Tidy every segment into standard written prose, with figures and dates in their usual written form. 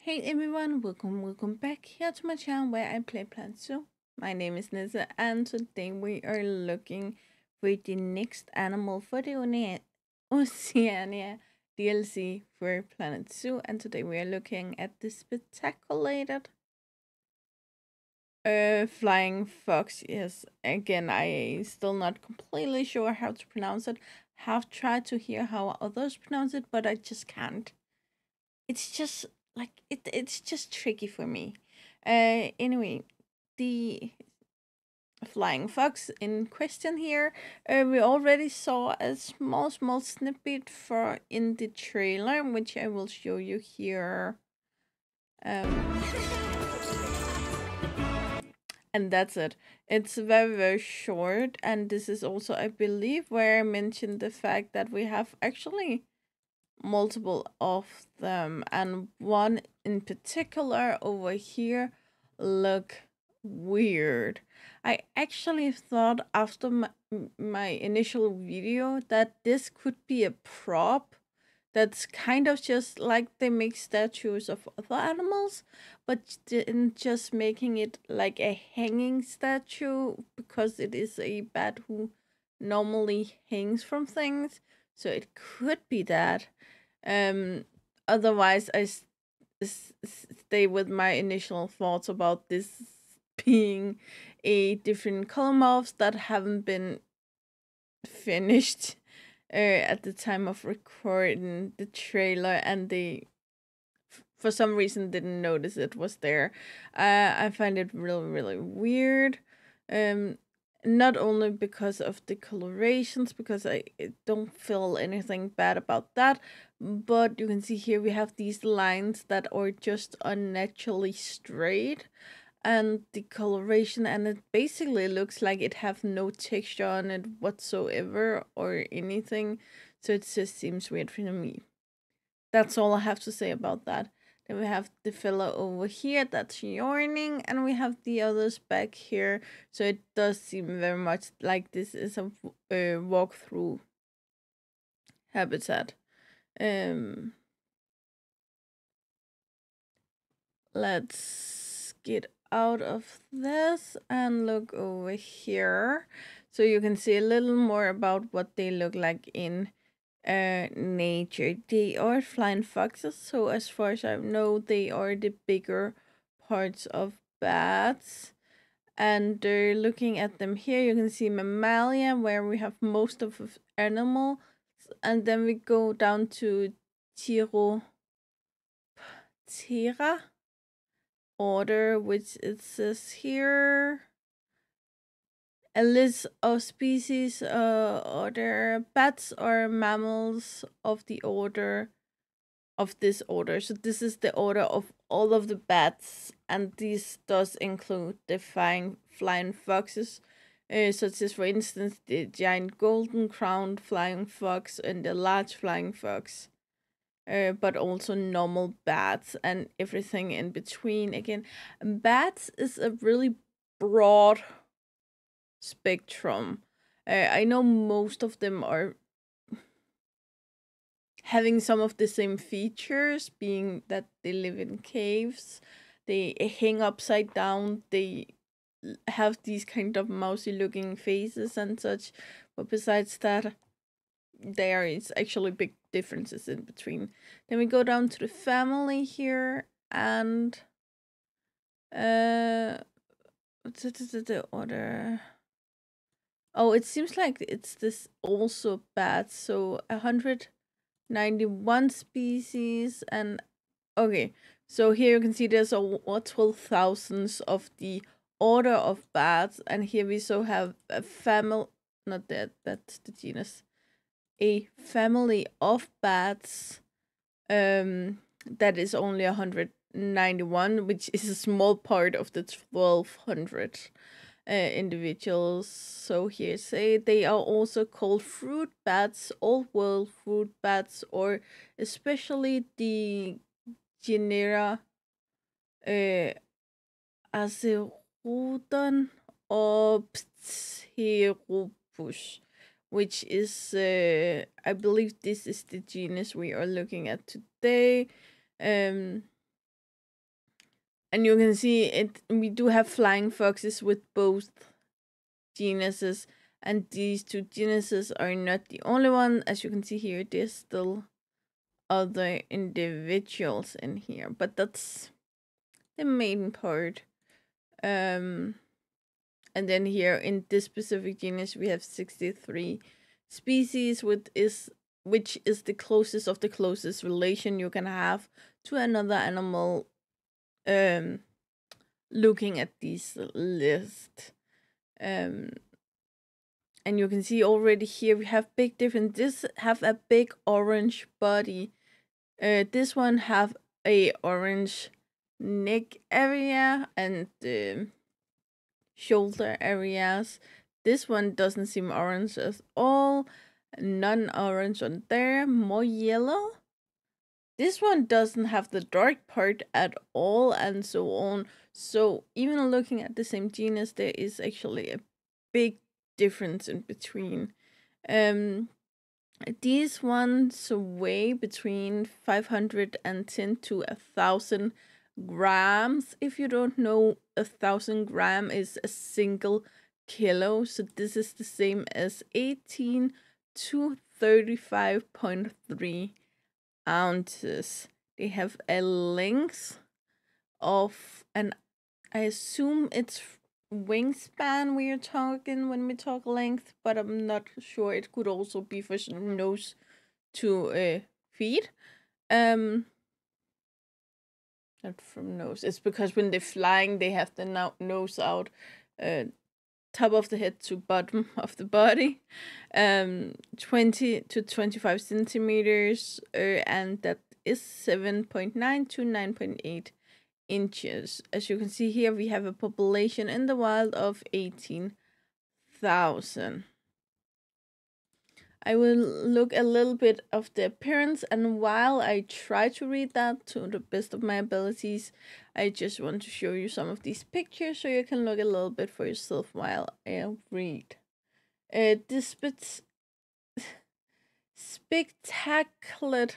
Hey everyone, welcome back here to my channel where I play Planet Zoo. My name is Nissa and today we are looking for the next animal for the Oceania DLC for Planet Zoo, and today we are looking at the spectaculated flying fox. Yes, again I still not completely sure how to pronounce it. Have tried to hear how others pronounce it, but I just can't. It's just it's just tricky for me. Anyway, the flying fox in question here, we already saw a small snippet for in the trailer, which I will show you here. Um, and that's it. It's very short, and this is also, I believe, where I mentioned the fact that we have actually multiple of them, and one in particular over here look weird. I actually thought after my initial video that this could be a prop that's kind of just like they make statues of other animals, but in just making it like a hanging statue because it is a bat who normally hangs from things. So it could be that. Um, Otherwise, stay with my initial thoughts about this being a different color morphs that haven't been finished at the time of recording the trailer, and they for some reason didn't notice it was there. I find it really weird. Um, Not only because of the colorations, because I don't feel anything bad about that, but you can see here we have these lines that are just unnaturally straight, and the coloration, and it basically looks like it have no texture on it whatsoever or anything, so it just seems weird for me. That's all I have to say about that. Then we have the fellow over here that's yawning, and we have the others back here. So it does seem very much like this is a walkthrough habitat. Um, let's get out of this and look over here, so you can see a little more about what they look like in nature. They are flying foxes, so as far as I know, they are the bigger parts of bats. And looking at them here, you can see mammalia, where we have most of animal, and then we go down to Chiroptera order, which it says here a list of species, order bats are mammals of the order of this order. So this is the order of all of the bats, and this does include the flying foxes, such as, for instance, the giant golden crowned flying fox and the large flying fox. But also normal bats and everything in between. Again, bats is a really broad spectrum. I know most of them are having some of the same features, being that they live in caves, they hang upside down, they have these kind of mousy looking faces and such. But besides that, there is actually big differences in between. Then we go down to the family here, and what's the order? Oh, it seems like it's this also bad. So 191 species, and okay. So here you can see there's a 12,000 of the order of bats, and here we so have a family, not that, that's the genus, a family of bats, that is only 191, which is a small part of the 1,200 individuals. So here say they are also called fruit bats, old world fruit bats, or especially the genera uh, Azerodon or Pteropus, which is, I believe this is the genus we are looking at today. Um, And you can see it. We do have flying foxes with both genuses, and these two genuses are not the only one. As you can see here, there's still other individuals in here, but that's the main part. And then here in this specific genus, we have 63 species, which is the closest of the closest relation you can have to another animal. Looking at this list, and you can see already here we have big difference. This have a big orange body. This one have a orange neck area and shoulder areas. This one doesn't seem orange at all. None orange on there. More yellow. This one doesn't have the dark part at all, and so on. So even looking at the same genus, there is actually a big difference in between. These ones weigh between 510 to 1,000 grams. If you don't know, 1,000 gram is a single kilo. So this is the same as 18 to 35.3 ounces. They have a length of, and I assume it's wingspan we are talking when we talk length, but I'm not sure. It could also be for nose to feet. Not from nose. It's because when they're flying, they have the nose out, top of the head to bottom of the body. 20 to 25 centimeters, and that is 7.9 to 9.8 inches. As you can see here, we have a population in the wild of 18,000. I will look a little bit of the appearance, and while I try to read that to the best of my abilities, I just want to show you some of these pictures so you can look a little bit for yourself while I read. This spectacular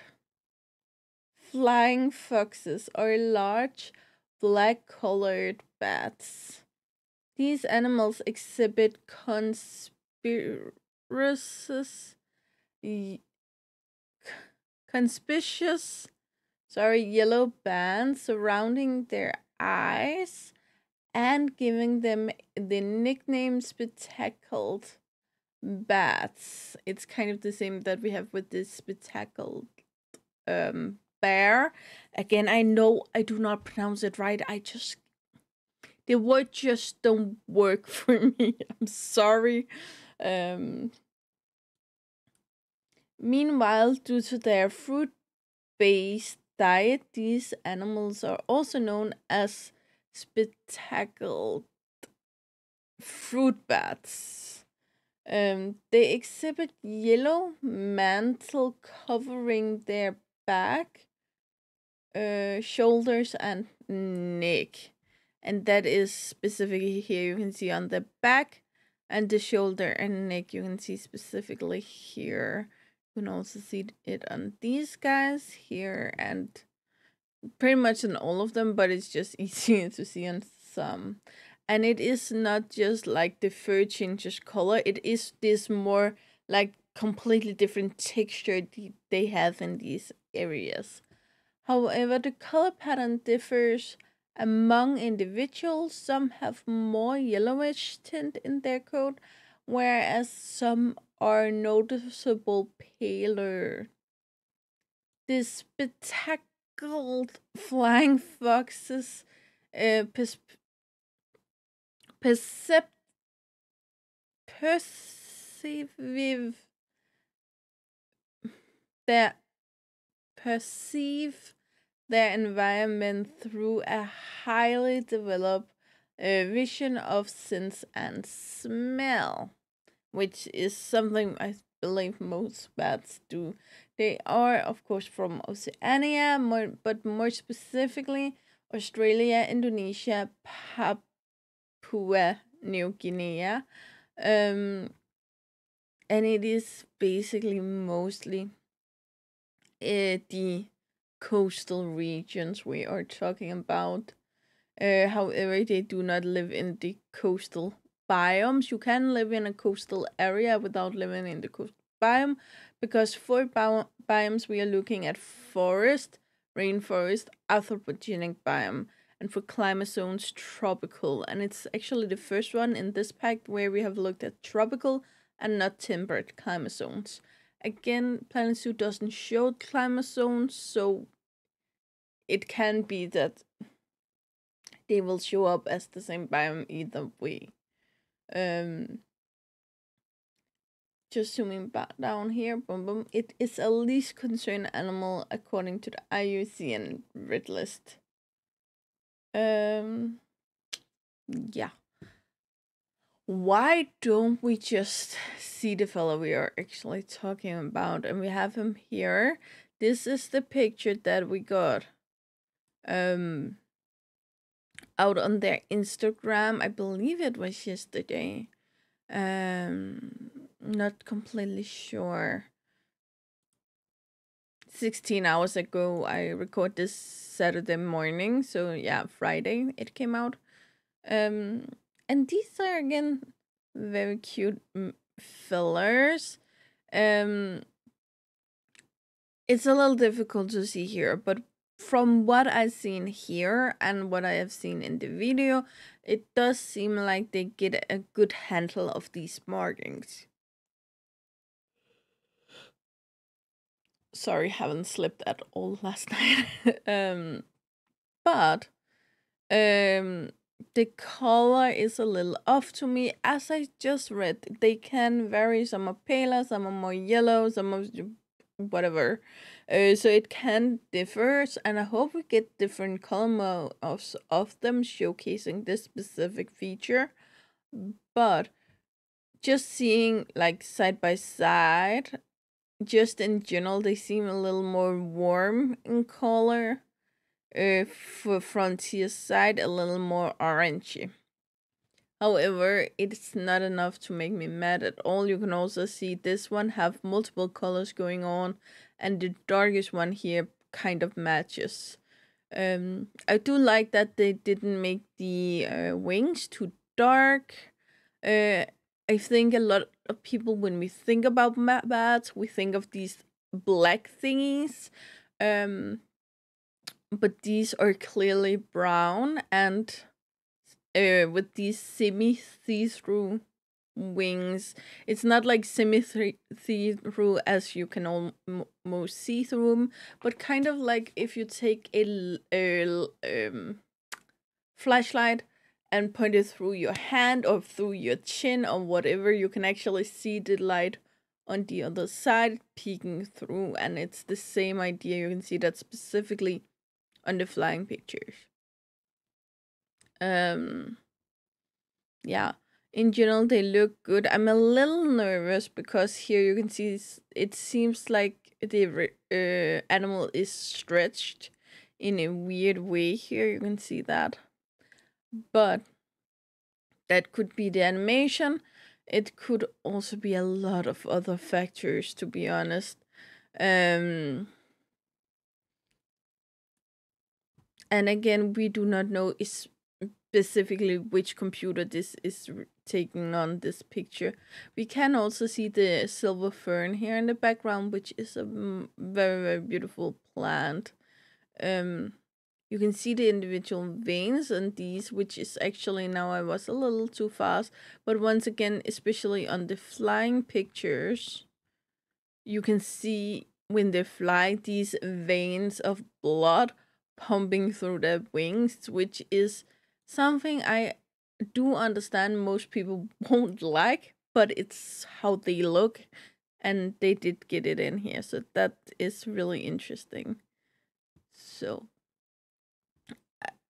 flying foxes are large black-colored bats. These animals exhibit conspicuous yellow bands surrounding their eyes and giving them the nickname spectacled bats. It's kind of the same that we have with this spectacled bear. Again, I know I do not pronounce it right. The word just don't work for me. I'm sorry. Meanwhile, due to their fruit-based diet, these animals are also known as spectacled fruit bats. They exhibit yellow mantle covering their back, shoulders, and neck. And that is specifically here you can see on the back, and the shoulder and neck you can see specifically here. You can also see it on these guys here and pretty much on all of them, but it's just easier to see on some. And it is not just like the fur changes color, it is this more like completely different texture they have in these areas. However, the color pattern differs among individuals. Some have more yellowish tint in their coat, whereas some are noticeable paler. The spectacled flying foxes perceive their perceive their environment through a highly developed vision of sense and smell, which is something I believe most bats do. They are, of course, from Oceania, but more specifically Australia, Indonesia, Papua New Guinea, and it is basically mostly the coastal regions we are talking about. However, they do not live in the coastal biomes. You can live in a coastal area without living in the coastal biome, because for biomes we are looking at forest, rainforest, anthropogenic biome, and for climate zones, tropical. And it's actually the first one in this pack where we have looked at tropical and not temperate climate zones. Again, Planet Zoo doesn't show climate zones, so it can be that they will show up as the same biome either way. Um, just zooming back down here, boom, boom. It is a least concerned animal according to the IUCN Red List. Yeah. Why don't we just see the fellow we are actually talking about? And we have him here. This is the picture that we got out on their Instagram. I believe it was yesterday. Not completely sure. 16 hours ago. I record this Saturday morning, so yeah, Friday it came out. And these are again very cute fillers. It's a little difficult to see here, but from what I've seen here and what I have seen in the video, it does seem like they get a good handle of these markings. Sorry, haven't slept at all last night. But the color is a little off to me. As I just read, they can vary. Some are paler, some are more yellow, some are whatever. So it can differ, and I hope we get different color modes of them showcasing this specific feature. But just seeing like side by side, just in general, they seem a little more warm in color. For Frontier's side, a little more orangey. However, it's not enough to make me mad at all. You can also see this one have multiple colors going on, and the darkest one here kind of matches. I do like that they didn't make the wings too dark. I think a lot of people, when we think about bats, we think of these black thingies. But these are clearly brown, and with these semi see-through wings. It's not like semi see-through as you can almost see through them, but kind of like if you take a flashlight and point it through your hand or through your chin or whatever, you can actually see the light on the other side peeking through, and it's the same idea. You can see that specifically on the flying pictures. Yeah, in general they look good. I'm a little nervous because here you can see it seems like the animal is stretched in a weird way. Here you can see that, but that could be the animation. It could also be a lot of other factors, to be honest. And again, we do not know specifically which computer this is taking on this picture. We can also see the silver fern here in the background, which is a very, very beautiful plant. You can see the individual veins on these, which is actually, now I was a little too fast, but once again, especially on the flying pictures, you can see when they fly these veins of blood pumping through their wings, which is something I do understand most people won't like, but it's how they look, and they did get it in here, so that is really interesting. So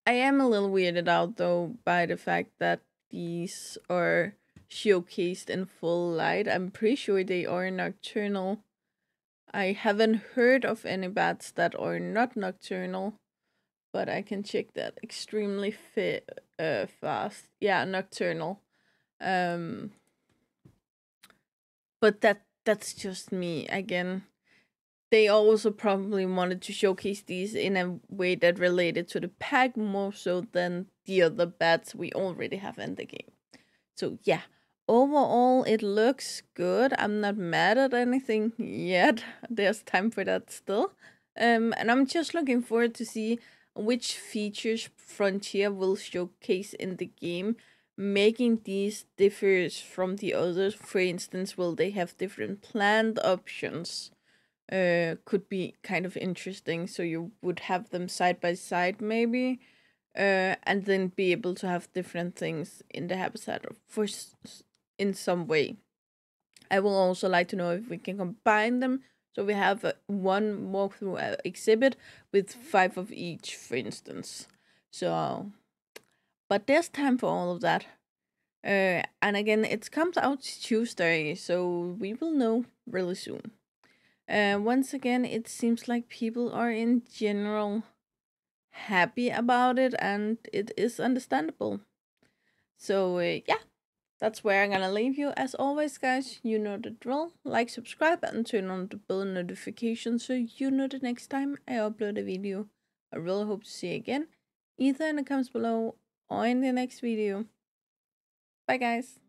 I am a little weirded out though by the fact that these are showcased in full light. I'm pretty sure they are nocturnal. I haven't heard of any bats that are not nocturnal, but I can check that extremely fast. Yeah, nocturnal. Um, but that's just me again. they also probably wanted to showcase these in a way that related to the pack more so than the other bats we already have in the game. So yeah, overall it looks good. I'm not mad at anything yet. There's time for that still. And I'm just looking forward to see which features Frontier will showcase in the game, making these differs from the others. For instance, will they have different planned options? Could be kind of interesting. So you would have them side by side, maybe, and then be able to have different things in the habitat in some way. I will also like to know if we can combine them. So we have one walkthrough exhibit with 5 of each, for instance. So, but there's time for all of that. And again, it comes out Tuesday, so we will know really soon. Once again, it seems like people are in general happy about it, and it is understandable. So, yeah, that's where I'm gonna leave you. As always, guys, you know the drill. Like, subscribe, and turn on the bell notification so you know the next time I upload a video. I really hope to see you again, either in the comments below or in the next video. Bye, guys.